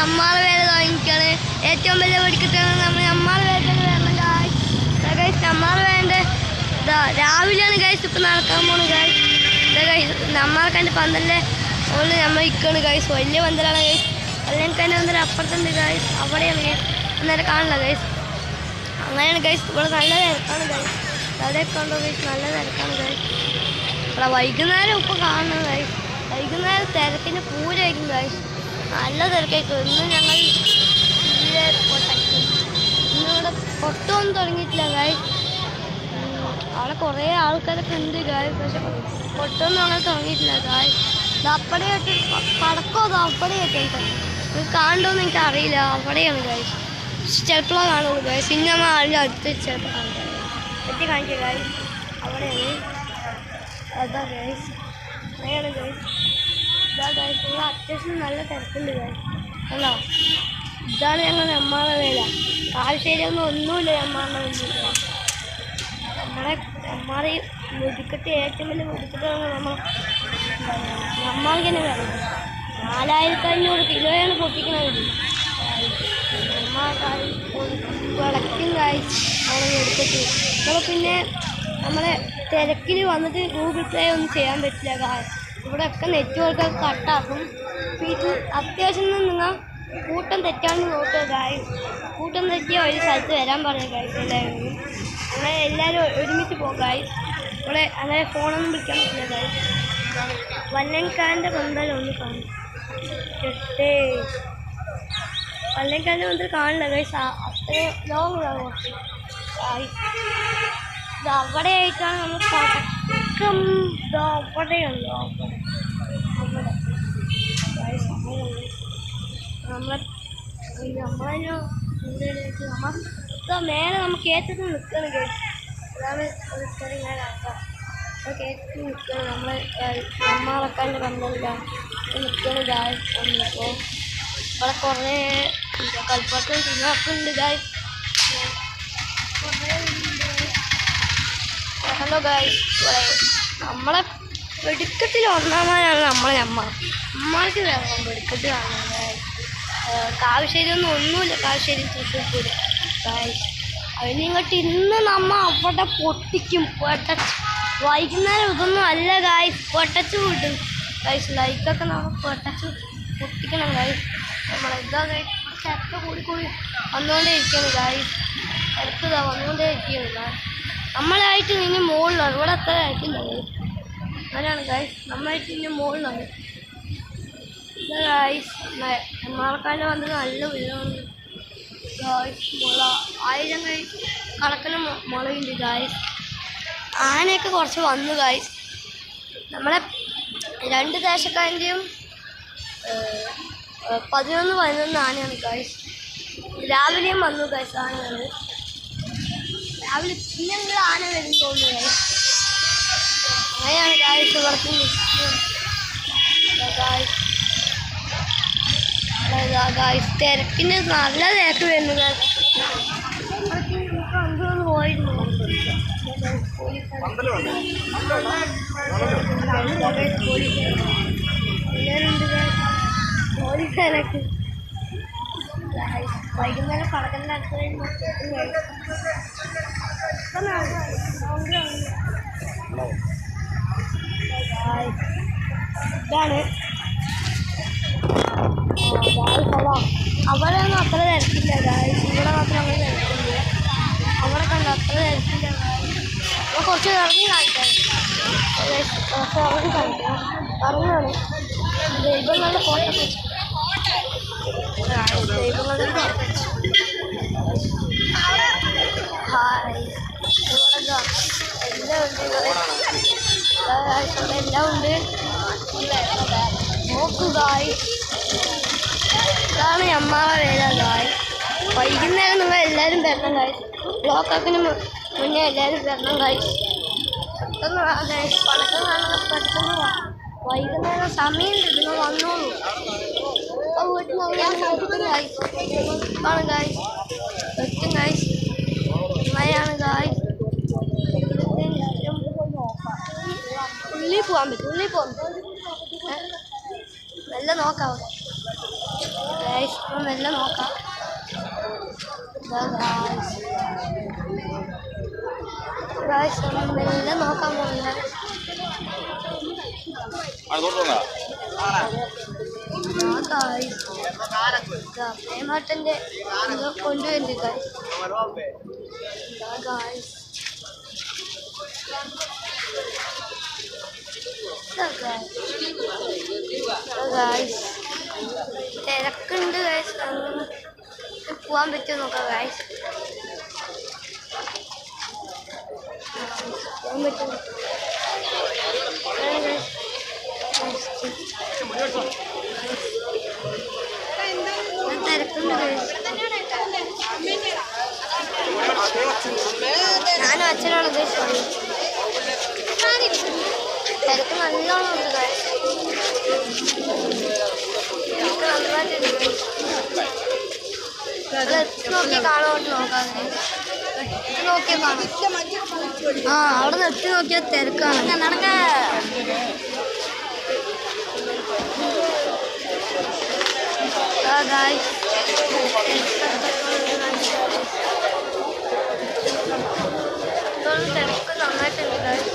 നമ്മാൾ വേല തുടങ്ങിക്കാണ്. ഏറ്റവും വലിയ വെടിക്കെട്ടാണ് നമ്മാൾ വേല വരണം ഗൈസ്. നമ്മാൾ വേണ്ട രാവിലെയാണ് ഗൈസ് ഇപ്പം നടക്കാൻ പോണ് ഗൈസ്. ഗൈസ് നമ്മളെ കണ്ട് പന്തലിൻ്റെ മുകളിൽ നമ്മൾ ഇരിക്കുകയാണ് ഗൈസ്. വലിയ പന്തലാണ് ഗൈസ്. അല്ലെങ്കിൽ തന്നെ ഒന്നര അപ്പുറത്തുണ്ട് ഗൈസ്. അവിടെയാണ് ഗൈസ് അന്നേരം കാണില്ല ഗൈസ്. അങ്ങനെയാണ് ഗൈസ്. ഇവിടെ നല്ല തിരക്കാണ് ഗൈസ്. അവിടെയൊക്കെ ഉണ്ടോ ഗൈസ്? നല്ല തിരക്കാണ് ഗൈസ്. ഇവിടെ വൈകുന്നേരം ഇപ്പോൾ കാണണം ഗൈസ്. വൈകുന്നേരം തിരക്കിന് പൂരായിരിക്കും ഗൈസ്. നല്ല തിരക്കായിരിക്കും. ഇന്ന് ഞങ്ങൾ ഇന്നിവിടെ പൊട്ടൊന്നും തുടങ്ങിയിട്ടില്ല ഗൈസ്. അവിടെ കുറേ ആൾക്കാരൊക്കെ ഉണ്ട് ഗൈസ്. പക്ഷെ പൊട്ടൊന്നും അങ്ങനെ തുടങ്ങിയിട്ടില്ല ഗൈസ്. അപ്പടെയായിട്ട് പടക്കോ അപ്പടെയായിട്ട് ഇത് കാണണ്ടോന്ന് എനിക്ക് അറിയില്ല. അവിടെയാണ് ഗൈസ്. ചിലപ്പോൾ കാണുള്ളൂ ഗൈസ്. ഇനി നമ്മൾ ആളുടെ അടുത്ത് ചിലപ്പോൾ കാണിക്കാം. എത്തി കാണിക്കുക ഗൈസ്. അവിടെയാണ്. അതാ ഗൈസ്. അങ്ങനെയാണ് ഗൈസ്. ഇതാ ഗൈസ്. നിങ്ങൾ അത്യാവശ്യം നല്ല തിരക്കുണ്ട് ഗൈസ്. അല്ലോ ഇതാണ് ഞങ്ങൾ നമ്മളുടെ വേല. കാൽശ്ശേരിയൊന്നും ഒന്നുമില്ല നമ്മളുടെ മുന്നിൽ. നമ്മളെ വെടിക്കെട്ട് ഏറ്റവും വലിയ വെടിക്കെട്ടാണ് നമ്മൾക്കിനെ വേണം. 4500 കിലോയാണ് പൊട്ടിക്കണത്. വിളക്കും കായ്ച്ച് നമ്മൾ വെടിക്കെട്ട്. നമ്മൾ പിന്നെ നമ്മളെ തിരക്കിൽ വന്നിട്ട് ഗൂഗിൾ പേ ഒന്നും ചെയ്യാൻ പറ്റില്ല കാര്യം. ഇവിടെയൊക്കെ നെറ്റ്വർക്കൊക്കെ കട്ടാക്കും. ഇത് അത്യാവശ്യം നിങ്ങൾ കൂട്ടം തെറ്റാണെന്ന് നോക്കുക കാര്യം. കൂട്ടം തെറ്റിയ ഒരു സ്ഥലത്ത് വരാൻ പറയുക കാര്യം എല്ലാവരും. അങ്ങനെ എല്ലാവരും ഒരുമിച്ച് പോകായി. ഇവിടെ അങ്ങനെ ഫോണൊന്നും വിളിക്കാൻ പറ്റില്ല കാര്യം. വല്ലൻകാരൻ്റെ പന്തൽ ഒന്ന് കാണും. വല്ലൻകാരൻ്റെ പന്തൽ കാണില്ല കൈസ്. അത്രയും ലോങ് കുറച്ച് ഇത് അവിടെ ആയിട്ടാണ് നമ്മൾ പടക്കം. അവിടെയുണ്ടോ? നമ്മളതിന് കൂടുതലായിട്ട് നമ്മൾ മേലെ നമുക്ക് ഏറ്റവും നിൽക്കണം കേസ്. അതാണ് ഒരു ഇങ്ങനെ ആക്കാം. അതൊക്കെ ഏറ്റവും നിൽക്കണം. നമ്മളൊക്കെ പന്തലില്ല നിൽക്കണം ഗായ്. ഇപ്പോൾ ഇവിടെ കുറേ കൽപ്പറ്റും ചിന്നൊക്കെ ഉണ്ട് ഗായ്. ഹലോ ഗായ്. ഇവിടെ നമ്മളെ വെടിക്കെട്ടിൽ ഒന്നാമതാണ് നമ്മൾക്ക് വേണം വെടിക്കെട്ട് കാണുന്നത് ഗായ്. കാവശ്ശേരി ഒന്നുമില്ല. കാവശ്ശേരി തൃശ്ശൂർ പൂരം ഗായ്. അതിനിങ്ങോട്ട് ഇന്ന് നമ്മൾ അവിടെ പൊട്ടിക്കും. പൊട്ടച്ച് വൈകുന്നേരം ഇതൊന്നും അല്ല ഗായ്. പൊട്ടച്ച് വിടും ഗായ്സ്. ലൈക്കൊക്കെ നമ്മൾ പൊട്ടച്ച് പൊട്ടിക്കണം ഗായ്സ്. നമ്മളെന്താ ഗായ്സ് തിരക്ക് കൂടി വന്നുകൊണ്ടേ ഇരിക്കുകയാണ് ഗായ്സ്. തിരക്ക് വന്നുകൊണ്ടേ ഇരിക്കുകയാണ് ഗായ്സ്. നമ്മളായിട്ട് ഇനി മുകളിലാണ്. ഇവിടെ അത്ര ആയിട്ടില്ല ഗായ്സ്. അങ്ങനെയാണ് ഗായ്സ്. നമ്മളായിട്ട് ഇനി മുകളിലാണ് ഗായ്സ്. മഴക്കാലം വന്നത് നല്ല ഉയരമാണ് ഗായ്സ്. മുള 1000 കണക്കിന് മുളയുണ്ട് ഗായ്സ്. ആനയൊക്കെ കുറച്ച് വന്നു ഗായ്സ്. നമ്മളെ 2 ദേശക്കാരൻ്റെയും 11 ആനയാണ് ഗായ്സ്. രാവിലെയും വന്നു ഗായ്സ് ആനകൾ. രാവിലെ പിന്നെ ആന വരും തോന്നുന്നു ഗായ്സ്. അങ്ങനെയാണ് ഗായ്സ് ഇവിടുത്തെ ഗായ്സ്. ഗായ്സ് തിരക്കിന് നല്ല തിരക്ക് വരുന്നു ഗായ്സ്. പോയിരുന്നു പോലീസുകാരൊക്കെ വൈകുന്നേരം പടക്കലിൻ്റെ അടുത്ത് ഇതാണ് അവിടെയൊന്നും അത്ര തിരക്കില്ല ഗായ്സ്. ഇവിടെ മാത്രം അങ്ങനെ തിരക്കില്ല. അവിടെ കണ്ട അത്ര തിരക്കില്ല ഗായ്സ്. അപ്പോൾ കുറച്ച് ഇറങ്ങി കാണിക്കാം. കുറച്ച് ഇറങ്ങി കാണിക്കാം. ഇറങ്ങുകയാണ് ദൈവങ്ങളുടെ ഫോട്ടോ വെച്ച്. ദൈവങ്ങളുടെ ഫോട്ടോ വെച്ച് ഹായ്. ഇവിടെ എല്ലാം ഉണ്ട്. എല്ലാം ഉണ്ട്. നോക്കൂ ഗായ്സ്. ഇതാണ് നമ്മളെ വേല ഗായ്സ്. വൈകുന്നേരം നിങ്ങൾ എല്ലാവരും വരണം ഗായ്സ്. ബ്ലോക്കാക്കിന് മുന്നേ എല്ലാവരും വരണം ഗായ്സ്. പെട്ടെന്ന് ഗായ്സ്. പടക്കം കാണുന്നത് പെട്ടെന്ന് വൈകുന്നേരം സമയമുണ്ട്. നിങ്ങൾ വന്നോളൂ. അപ്പോൾ വീട്ടിൽ നോക്കിയാൽ ഗായ്സ് ആണ് ഗായ്സ്. എത്തും ഗായ്സ്. മഴയാണ് ഗായ്സ്. ഉള്ളിൽ പോകാൻ പറ്റും. ഉള്ളിൽ പോകും നല്ല നോക്കാം. മെല്ലെ നോക്കാം. മെല്ലെ നോക്കാൻ പോകുന്നില്ല. പ്രേമാട്ടൻ്റെ കൊണ്ടുവരുന്നുണ്ട് തിരക്കുണ്ട് ഗൈസ്. പോവാൻ പറ്റുമോ നോക്കാം ഗൈസ്. പോകാൻ പറ്റുമോ തിരക്കുണ്ട് ഗൈസ്. ഞാനും അച്ഛനാണ് ഉദ്ദേശിച്ചത്. തിരക്ക് നല്ലോണം ഉണ്ട് ഗൈസ്. നോക്കിയാൽ കാണുമോട്ട് നോക്കാം. നോക്കിയാൽ കാണാം. ആ അവിടെ നിർത്തി നോക്കിയാൽ തിരക്കാണ്. നടക്ക തിരക്ക് നന്നായിട്ടുണ്ട് ഗൈസ്.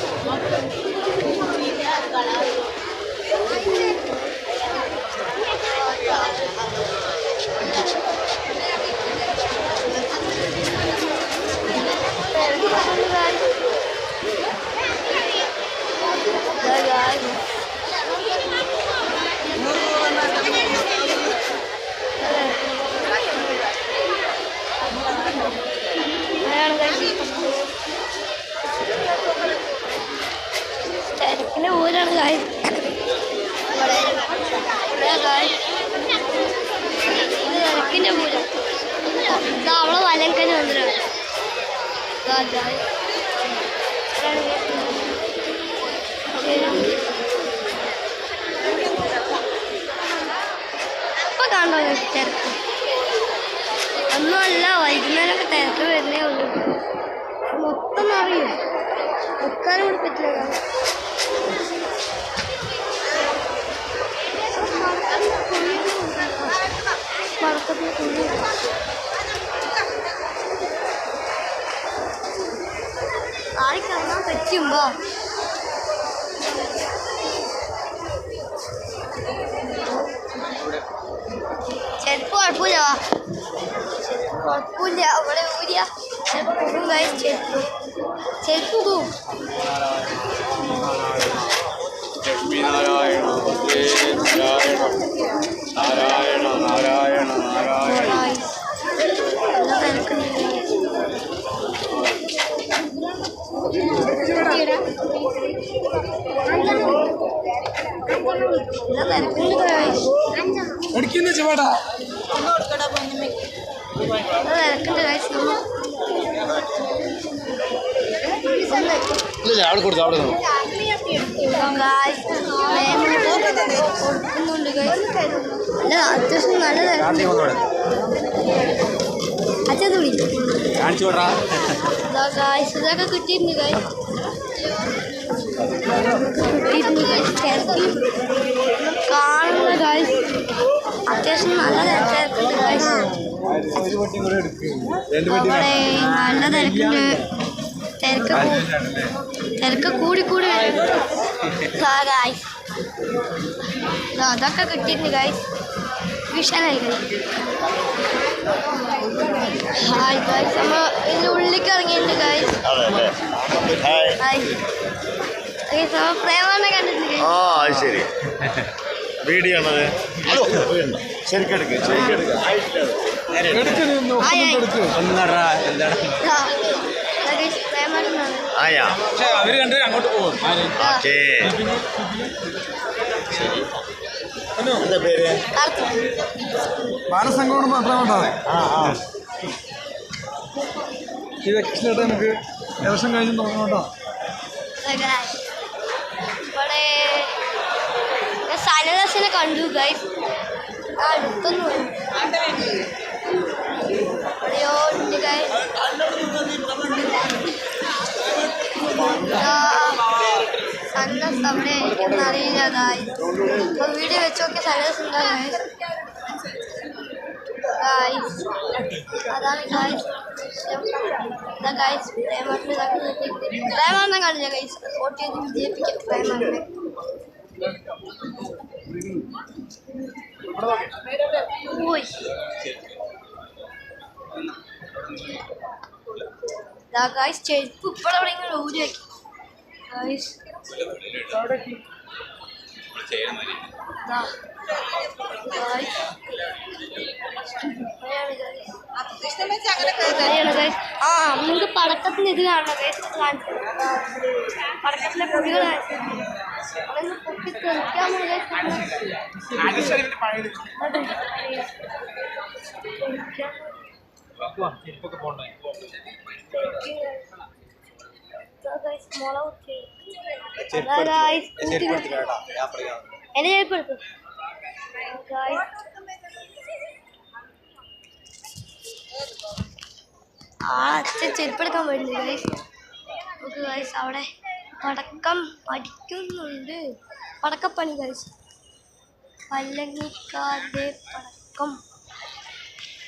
തിരക്കിന്റെ ഊരാണ് ഗൈസ്. ഇത് തിരക്കിന്റെ ഊര. അവളെ വലങ്കന് വന്നിട്ടാണ്. ഇപ്പൊ കാണോ തിരക്ക്? ഒന്നുമല്ല, വൈകുന്നേരമൊക്കെ തിരക്ക് വരുന്നേ ഉള്ളൂ. മൊത്തം അറിയും. നിൽക്കാനും കൂടി പറ്റില്ല. മറക്കത്തിൽ കുഴി ആളിക്കറങ്ങാൻ പറ്റുമ്പോ ചെരുപ്പ് കുഴപ്പമില്ല. കുഴപ്പമില്ല. അവിടെ ഊരിയ ചെരുപ്പ് കഴിച്ച് ചെരുപ്പ് പോവും. നാരായണ നാരായണ നാരായണ നാരായണ. അവിടെ കൊടുത്തു. അവിടെ കൊടുക്കുന്നുണ്ട് അല്ല, അത്യാവശ്യം നല്ലതാണ്. അച്ഛൻ തുണി ഇതൊക്കെ കിട്ടിയിട്ടുണ്ട് കാണുന്ന ഗൈസ്. അത്യാവശ്യം നല്ല തിരക്കുണ്ട് ഗൈസ്. അവിടെ നല്ല തിരക്കുണ്ട്. തിരക്ക് കൂടി വരും ഗൈസ്. അതൊക്കെ കിട്ടിയിട്ടുണ്ട് ഗൈസ്. വിഷനായി hi guys. നമ്മൾ ഇതിൻ്റെ ഉള്ളിലേക്ക് ഇറങ്ങിയിട്ടുണ്ട് ഗൈസ്. പ്രേമനെ കണ്ടിട്ടുണ്ട്. ആ ശരി. വീഡിയോ ആണത്. ശരിക്കെടുക്ക്. ആയാ അവര് കണ്ട് അങ്ങോട്ട് പോകും. ഓക്കേ എന്താ പേര്? ബാലസംഘം മാത്രം ഉണ്ടാവേ. ഈ വെക്കേഷനായിട്ട് നമുക്ക് വർഷം കഴിഞ്ഞ് തുടങ്ങണോട്ടോ. ഇവിടെ സനദർശനെ കണ്ടു ഗൈസ്. അടുത്തൊന്നും ഉണ്ട് ഗൈസ്. സന്നസ് അവിടെ അറിയില്ല ഗൈസ്. വീഡിയോ വെച്ച് നോക്കിയ സനദസ് ഉണ്ടാകും ഗൈസ്. ഗായ്സ് അതാണ് ഗായ്സ് ഗായ്സ് പ്രേമാറിനെ കാണില്ല ഗൈസ് വോട്ട് ചെയ്ത് വിജയിപ്പിക്കാം പ്രേമാറിനെ പോയി ഗായ്സ് ചെരുപ്പ് ഇപ്പോഴവിടെ ഇങ്ങനെ ഊരി വയ്ക്കും ഗായ്സ് ആ നമുക്ക് പടക്കത്തിന് ഇത് കാണണം പടക്കത്തിലെ പൊടികൾ അതൊന്ന് പൊട്ടി തെളിക്കാമോ എന്നെ ചെരുപ്പെടുത്തു ആ അച്ഛൻ ചെരുപ്പെടുക്കാൻ പോയിട്ടുണ്ട് ഗൈസ് നമുക്ക് ഗൈസ് അവിടെ പടക്കം അടിക്കുന്നുണ്ട് പടക്കപ്പണി ഗൈസ് പല്ലങ്ങിക്കാരുടെ പടക്കം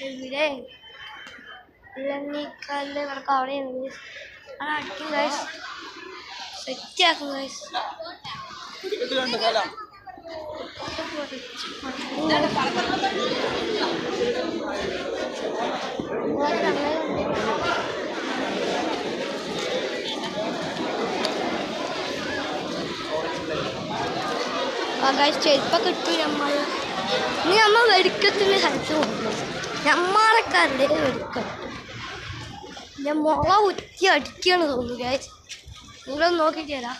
ഇവിടെ പല്ലങ്ങിക്കാരുടെ പടക്കം അവിടെയാണ് ഗൈസ് അത് അടിക്കും ഗൈസ് സെറ്റാക്കും ഗൈസ് ചെരുപ്പൊക്കെ ഇട്ടു നമ്മൾ ഇനി നമ്മൾ വെടിക്കത്തിൻ്റെ സ്ഥലത്ത് കൊണ്ടു നമ്മാളക്കാരുടെ വെടിക്കട്ടു ഞാൻ മുള കുത്തി അടിക്കുകയാണ് തോന്നുന്നു ഗൈസ് നിങ്ങളൊന്ന് നോക്കിയിട്ട് തരാം